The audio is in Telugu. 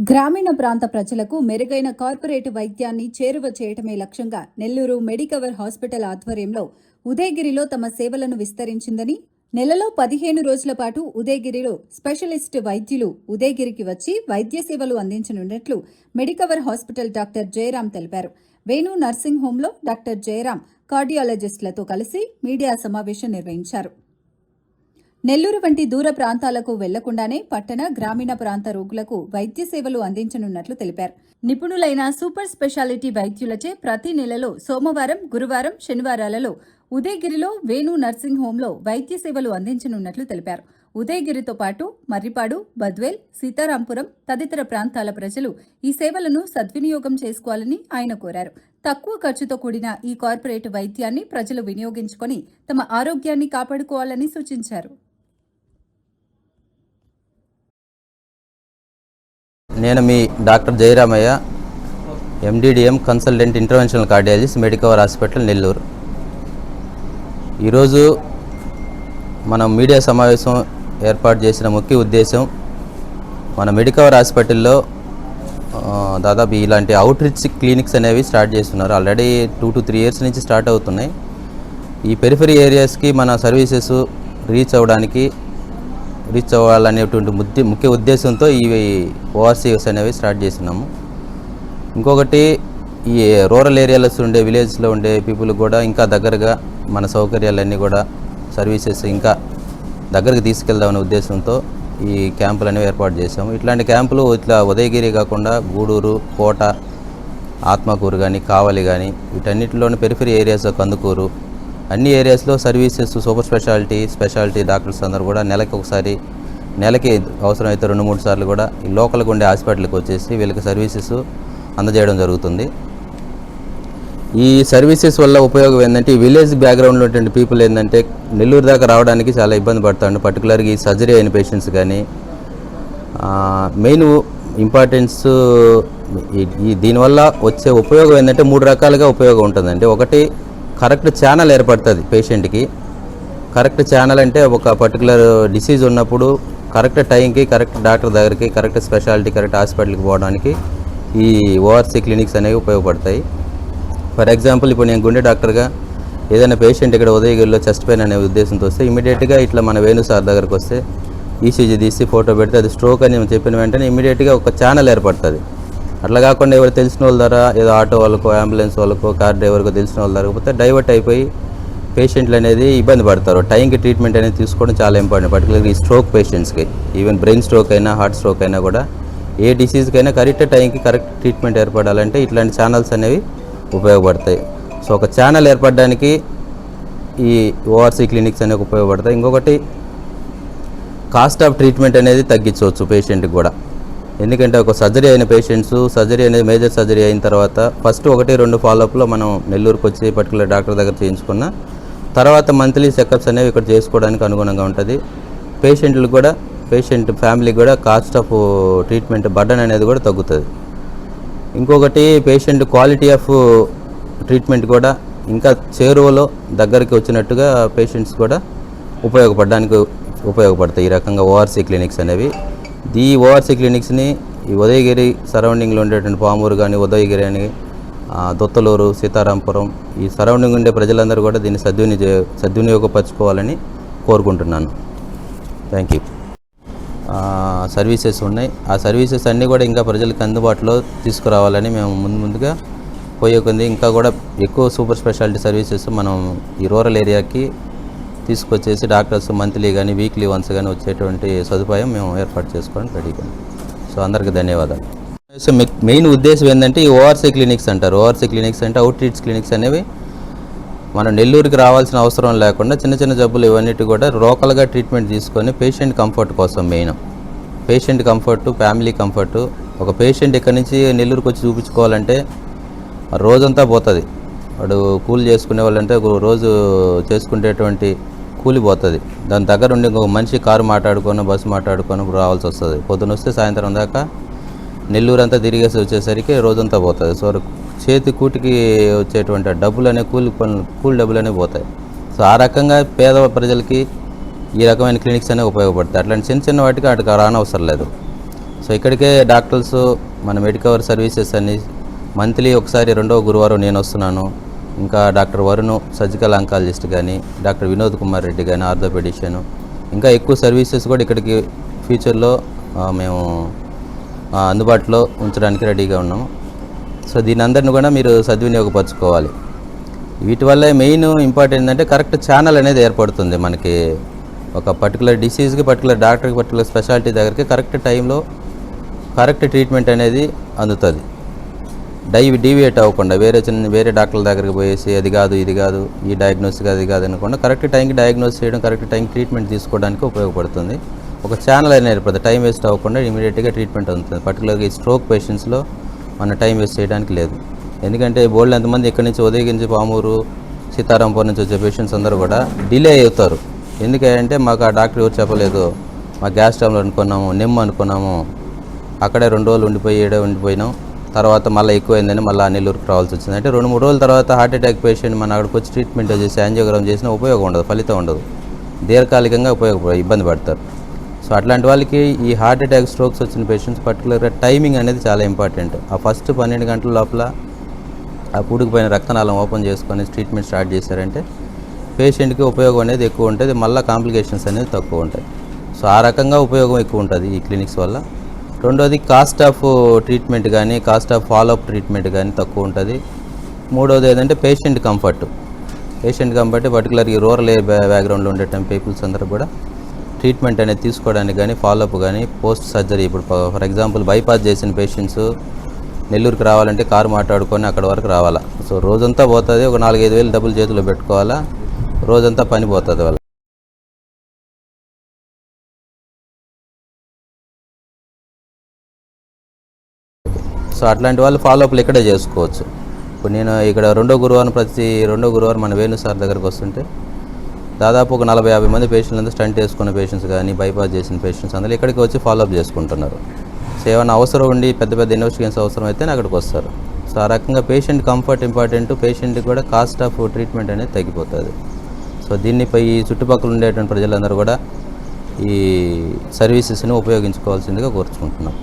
గ్రామీణ ప్రాంత ప్రజలకు మెరుగైన కార్పొరేట్ వైద్యాన్ని చేరువ చేయటమే లక్ష్యంగా నెల్లూరు మెడికవర్ హాస్పిటల్ ఆధ్వర్యంలో ఉదయగిరిలో తమ సేవలను విస్తరించిందని, నెలలో 15 రోజుల పాటు ఉదయగిరిలో స్పెషలిస్ట్ వైద్యులు ఉదయగిరికి వచ్చి వైద్య సేవలు అందించనున్నట్లు మెడికవర్ హాస్పిటల్ డాక్టర్ జయరాం తెలిపారు. వేణు నర్సింగ్ హోంలో డాక్టర్ జయరాం కార్డియాలజిస్టులతో కలిసి మీడియా సమావేశం నిర్వహించారు. నెల్లూరు వంటి దూర ప్రాంతాలకు వెళ్లకుండానే పట్టణ, గ్రామీణ ప్రాంత రోగులకు వైద్య సేవలు అందించనున్నట్లు తెలిపారు. నిపుణులైన సూపర్ స్పెషాలిటీ వైద్యులచే ప్రతి నెలలో సోమవారం, గురువారం, శనివారాలలో ఉదయగిరిలో వేణు నర్సింగ్ హోంలో వైద్య సేవలు అందించనున్నట్లు తెలిపారు. ఉదయగిరితో పాటు మర్రిపాడు, బద్వేల్, సీతారాంపురం తదితర ప్రాంతాల ప్రజలు ఈ సేవలను సద్వినియోగం చేసుకోవాలని ఆయన కోరారు. తక్కువ ఖర్చుతో కూడిన ఈ కార్పొరేట్ వైద్యాన్ని ప్రజలు వినియోగించుకొని తమ ఆరోగ్యాన్ని కాపాడుకోవాలని సూచించారు. నేను మీ doctor Jayaramaiah, MD DM consultant interventional cardiologist, Medicover hospital Nellore. ఈరోజు మనం మీడియా సమావేశం ఏర్పాటు చేసిన ముఖ్య ఉద్దేశం, మన మెడికవర్ హాస్పిటల్లో దాదాపు ఇలాంటి అవుట్ రీచ్ క్లినిక్స్ అనేవి స్టార్ట్ చేస్తున్నారు. ఆల్రెడీ 2 to 3 years నుంచి స్టార్ట్ అవుతున్నాయి. ఈ పెరిఫరీ ఏరియాస్కి మన సర్వీసెస్ రీచ్ అవ్వాలనేటువంటి ముఖ్య ఉద్దేశంతో ఈ ఓఆర్సీఎస్ అనేవి స్టార్ట్ చేస్తున్నాము. ఇంకొకటి, ఈ రూరల్ ఏరియాలో ఉండే, విలేజ్లో ఉండే పీపుల్ కూడా ఇంకా దగ్గరగా మన సౌకర్యాలన్నీ కూడా సర్వీసెస్ ఇంకా దగ్గరకు తీసుకెళ్దామనే ఉద్దేశంతో ఈ క్యాంపులు అనేవి ఏర్పాటు చేసాము. ఇట్లాంటి క్యాంపులు ఇట్లా ఉదయగిరి కాకుండా గూడూరు, కోట, ఆత్మకూరు కానీ, కావలి కానీ, వీటన్నిటిలోని పెరిఫరీ ఏరియాస్, కందుకూరు, అన్ని ఏరియాస్లో సర్వీసెస్ సూపర్ స్పెషాలిటీ డాక్టర్స్ అందరూ కూడా నెలకి అవసరమైతే 2-3 సార్లు కూడా ఈ లోకల్గా ఉండే హాస్పిటల్కి వచ్చేసి వీళ్ళకి సర్వీసెస్ అందజేయడం జరుగుతుంది. ఈ సర్వీసెస్ వల్ల ఉపయోగం ఏంటంటే, ఈ విలేజ్ బ్యాక్గ్రౌండ్లో ఉన్నటువంటి పీపుల్ ఏంటంటే నెల్లూరు దాకా రావడానికి చాలా ఇబ్బంది పడతాడు. పర్టికులర్గా ఈ సర్జరీ అయిన పేషెంట్స్ కానీ, మెయిన్ ఇంపార్టెన్స్ దీనివల్ల వచ్చే ఉపయోగం ఏంటంటే 3 రకాలుగా ఉపయోగం ఉంటుందండి. ఒకటి, కరెక్ట్ ఛానల్ ఏర్పడుతుంది పేషెంట్కి. కరెక్ట్ ఛానల్ అంటే ఒక పర్టికులర్ డిసీజ్ ఉన్నప్పుడు కరెక్ట్ టైంకి, కరెక్ట్ డాక్టర్ దగ్గరికి, కరెక్ట్ స్పెషాలిటీ, కరెక్ట్ హాస్పిటల్కి పోవడానికి ఈ ఓఆర్సీ క్లినిక్స్ అనేవి ఉపయోగపడతాయి. ఫర్ ఎగ్జాంపుల్, ఇప్పుడు నేను గుండె డాక్టర్గా ఏదైనా పేషెంట్ ఇక్కడ ఉదయగిరిలో చెస్ట్ పెయిన్ అనే ఉద్దేశంతో వస్తే ఇమీడియట్గా ఇట్లా మన వేణు సార్ దగ్గరకు వస్తే ఈసీజీ తీసి ఫోటో పెడితే అది స్ట్రోక్ అని చెప్పిన వెంటనే ఇమీడియట్గా ఒక ఛానల్ ఏర్పడుతుంది. అట్లా కాకుండా ఎవరు తెలిసిన వాళ్ళ ద్వారా, ఏదో ఆటో వాళ్ళకో, అంబులెన్స్ వాళ్ళకో, కార్ డ్రైవర్కో తెలిసిన వాళ్ళ దగ్గర డైవర్ట్ అయిపోయి పేషెంట్లు అనేది ఇబ్బంది పడతారు. టైంకి ట్రీట్మెంట్ అనేది తీసుకోవడం చాలా ఇంపార్టెంట్. పర్టికులర్గా ఈ స్ట్రోక్ పేషెంట్స్కి, ఈవెన్ బ్రెయిన్ స్ట్రోక్ అయినా, హార్ట్ స్ట్రోక్ అయినా కూడా, ఏ డిసీజ్కైనా కరెక్ట్ టైంకి కరెక్ట్ ట్రీట్మెంట్ ఏర్పడాలంటే ఇట్లాంటి ఛానల్స్ అనేవి ఉపయోగపడతాయి. సో ఒక ఛానల్ ఏర్పడడానికి ఈ ఓఆర్సీ క్లినిక్స్ అనేవి ఉపయోగపడతాయి. ఇంకొకటి, కాస్ట్ ఆఫ్ ట్రీట్మెంట్ అనేది తగ్గించవచ్చు పేషెంట్కి కూడా. ఎందుకంటే ఒక సర్జరీ అయిన పేషెంట్స్, సర్జరీ అనేది మేజర్ సర్జరీ అయిన తర్వాత ఫస్ట్ 1-2 ఫాలోఅప్లో మనం నెల్లూరుకి వచ్చి పర్టికులర్ డాక్టర్ దగ్గర చేయించుకున్న తర్వాత మంత్లీ చెకప్స్ అనేవి ఇక్కడ చేసుకోవడానికి అనుగుణంగా ఉంటుంది. పేషెంట్ ఫ్యామిలీకి కూడా కాస్ట్ ఆఫ్ ట్రీట్మెంట్ బర్డన్ అనేది కూడా తగ్గుతుంది. ఇంకొకటి, పేషెంట్ క్వాలిటీ ఆఫ్ ట్రీట్మెంట్ కూడా ఇంకా చేరువలో దగ్గరికి వచ్చినట్టుగా పేషెంట్స్ కూడా ఉపయోగపడతాయి ఈ రకంగా ఓఆర్సీ క్లినిక్స్ అనేవి. ఈ ఓఆర్సీ క్లినిక్స్ని ఈ ఉదయగిరి సరౌండింగ్లో ఉండేటువంటి పామూరు కానీ, ఉదయగిరి అని, దొత్తలూరు, సీతారాంపురం, ఈ సరౌండింగ్ ఉండే ప్రజలందరూ కూడా దీన్ని సద్వినియోగపరచుకోవాలని కోరుకుంటున్నాను. Thank you. సర్వీసెస్ ఉన్నాయి. ఆ సర్వీసెస్ అన్నీ కూడా ఇంకా ప్రజలకు అందుబాటులో తీసుకురావాలని మేము ముందుగా పోయేకుంది. ఇంకా కూడా ఎక్కువ సూపర్ స్పెషాలిటీ సర్వీసెస్ మనం ఈ రూరల్ ఏరియాకి తీసుకొచ్చేసి డాక్టర్స్ మంత్లీ కానీ, వీక్లీ వన్స్ కానీ వచ్చేటువంటి సదుపాయం మేము ఏర్పాటు చేసుకోవడానికి రెడీగా. సో అందరికీ ధన్యవాదాలు. సో మెయిన్ ఉద్దేశం ఏంటంటే, ఈ ఓఆర్సీ క్లినిక్స్ అంటారు. ఓఆర్సీ క్లినిక్స్ అంటే అవుట్ రీచ్ క్లినిక్స్ అనేవి మనం నెల్లూరుకి రావాల్సిన అవసరం లేకుండా చిన్న జబ్బులు ఇవన్నిటి కూడా లోకల్గా ట్రీట్మెంట్ తీసుకొని పేషెంట్ కంఫర్ట్ కోసం, main patient comfort, family comfort. ఒక పేషెంట్ ఇక్కడి నుంచి నెల్లూరుకి వచ్చి చూపించుకోవాలంటే రోజంతా పోతుంది. వాడు కూలి చేసుకునే వాళ్ళంటే రోజు చేసుకునేటువంటి కూలి పోతుంది. దాని దగ్గర ఉండి ఇంకొక మనిషి కారు మాట్లాడుకొని, బస్సు మాట్లాడుకొని రావాల్సి వస్తుంది. పొద్దున్న వస్తే సాయంత్రం దాకా నెల్లూరు అంతా తిరిగేసి వచ్చేసరికి రోజంతా పోతుంది. సో చేతి కూటికి వచ్చేటువంటి డబ్బులు అనే కూలి డబ్బులు అనేవి పోతాయి. సో ఆ రకంగా పేద ప్రజలకి ఈ రకమైన క్లినిక్స్ అనేవి ఉపయోగపడతాయి. అట్లాంటి చిన్న వాటికి వాటికి రానవసరం లేదు. సో ఇక్కడికే డాక్టర్స్ మన మెడికవర్ సర్వీసెస్ అన్ని మంత్లీ ఒకసారి రెండవ గురువారం నేను వస్తున్నాను. ఇంకా డాక్టర్ వరుణ్ సర్జికల్ ఆంకాలజిస్ట్ కానీ, డాక్టర్ వినోద్ కుమార్ రెడ్డి కానీ ఆర్థోపెడిషియన్, ఇంకా ఎక్కువ సర్వీసెస్ కూడా ఇక్కడికి ఫ్యూచర్లో మేము అందుబాటులో ఉంచడానికి రెడీగా ఉన్నాము. సో దీని అందరిని కూడా మీరు సద్వినియోగపరచుకోవాలి. వీటి వల్ల మెయిన్ ఇంపార్టెంట్ ఏంటంటే కరెక్ట్ ఛానల్ అనేది ఏర్పడుతుంది. మనకి ఒక పర్టికులర్ డిసీజ్కి, పర్టికులర్ డాక్టర్కి, పర్టికులర్ స్పెషాలిటీ దగ్గరికి కరెక్ట్ టైంలో కరెక్ట్ ట్రీట్మెంట్ అనేది అందుతుంది. డీవియేట్ అవ్వకుండా వేరే డాక్టర్ల దగ్గరికి పోయేసి అది కాదు ఇది కాదు, ఈ డయాగ్నోస్టిక్ అది కాదు అనకుండా కరెక్ట్ టైంకి డయాగ్నోస్ చేయడం, కరెక్ట్ టైంకి ట్రీట్మెంట్ తీసుకోవడానికి ఉపయోగపడుతుంది. ఒక ఛానల్ అనేది ఏర్పడుతుంది. టైం వేస్ట్ అవ్వకుండా ఇమీడియట్గా ట్రీట్మెంట్ అందుతుంది. పర్టికులర్గా ఈ స్ట్రోక్ పేషెంట్స్లో మన టైం వేస్ట్ చేయడానికి లేదు. ఎందుకంటే బోల్డ్ ఎంతమంది ఇక్కడి నుంచి ఉదయగించి పామూరు, సీతారాంపూర్ నుంచి వచ్చే పేషెంట్స్ అందరూ కూడా డిలే అవుతారు. ఎందుకంటే మాకు ఆ డాక్టర్ ఎవరు చెప్పలేదు, మా గ్యాస్ ట్రబుల్ అనుకున్నాము, అనుకున్నాము, అక్కడే 2 రోజులు ఉండిపోయినాం, తర్వాత మళ్ళీ ఎక్కువైందని మళ్ళీ నెల్లూరుకి రావాల్సి వచ్చింది. అంటే 2-3 రోజుల తర్వాత హార్ట్ అటాక్ పేషెంట్ మన అక్కడికి వచ్చి ట్రీట్మెంట్ చేసి యాంజియోగ్రామ్ చేసినా ఉపయోగం ఉండదు, ఫలితం ఉండదు, దీర్ఘకాలికంగా ఇబ్బంది పడతారు. సో అట్లాంటి వాళ్ళకి ఈ హార్ట్ అటాక్, స్ట్రోక్స్ వచ్చిన పేషెంట్స్ పర్టికులర్గా టైమింగ్ అనేది చాలా ఇంపార్టెంట్. ఆ ఫస్ట్ 12 గంటల లోపల ఆ పూడుకుపోయిన రక్తనాళం ఓపెన్ చేసుకొని ట్రీట్మెంట్ స్టార్ట్ చేశారంటే పేషెంట్కి ఉపయోగం అనేది ఎక్కువ ఉంటుంది, మళ్ళీ కాంప్లికేషన్స్ అనేది తక్కువ ఉంటాయి. సో ఆ రకంగా ఉపయోగం ఎక్కువ ఉంటుంది ఈ క్లినిక్స్ వల్ల. రెండోది కాస్ట్ ఆఫ్ ట్రీట్మెంట్ కానీ, కాస్ట్ ఆఫ్ ఫాలోఅప్ ట్రీట్మెంట్ కానీ తక్కువ ఉంటుంది. మూడోది ఏంటంటే పేషెంట్ కంఫర్ట్ పర్టికులర్ ఈ రూరల్ బ్యాక్గ్రౌండ్లో ఉండేటం పీపుల్స్ అందరూ కూడా ట్రీట్మెంట్ అనేది తీసుకోవడానికి కానీ, ఫాలోఅప్ కానీ, పోస్ట్ సర్జరీ ఇప్పుడు ఫర్ ఎగ్జాంపుల్ బైపాస్ చేసిన పేషెంట్స్ నెల్లూరుకి రావాలంటే కారు మాట్లాడుకొని అక్కడ వరకు రావాలా. సో రోజంతా పోతుంది, ఒక 4-5 వేలు డబ్బులు చేతిలో పెట్టుకోవాలా, రోజంతా పని పోతుంది వాళ్ళ. సో అట్లాంటి వాళ్ళు ఫాలోఅప్లు ఇక్కడే చేసుకోవచ్చు. ఇప్పుడు నేను ఇక్కడ రెండో గురువారం మన వేణు సార్ దగ్గరకు వస్తుంటే దాదాపు ఒక 40-50 మంది పేషెంట్లు అందరూ స్టంట్ వేసుకున్న పేషెంట్స్ కానీ, బైపాస్ చేసిన పేషెంట్స్ అందరూ ఇక్కడికి వచ్చి ఫాలోఅప్ చేసుకుంటున్నారు. సో ఏమైనా అవసరం ఉండి పెద్ద ఇన్వెస్టిగేషన్స్ అవసరం అయితే అక్కడికి వస్తారు. సో ఆ రకంగా పేషెంట్ కంఫర్ట్ ఇంపార్టెంట్, పేషెంట్కి కూడా కాస్ట్ ఆఫ్ ట్రీట్మెంట్ అనేది తగ్గిపోతుంది. సో దీనిపై ఈ చుట్టుపక్కల ఉండేటువంటి ప్రజలందరూ కూడా ఈ సర్వీసెస్ని ఉపయోగించుకోవాల్సిందిగా కోరుచుకుంటున్నాం.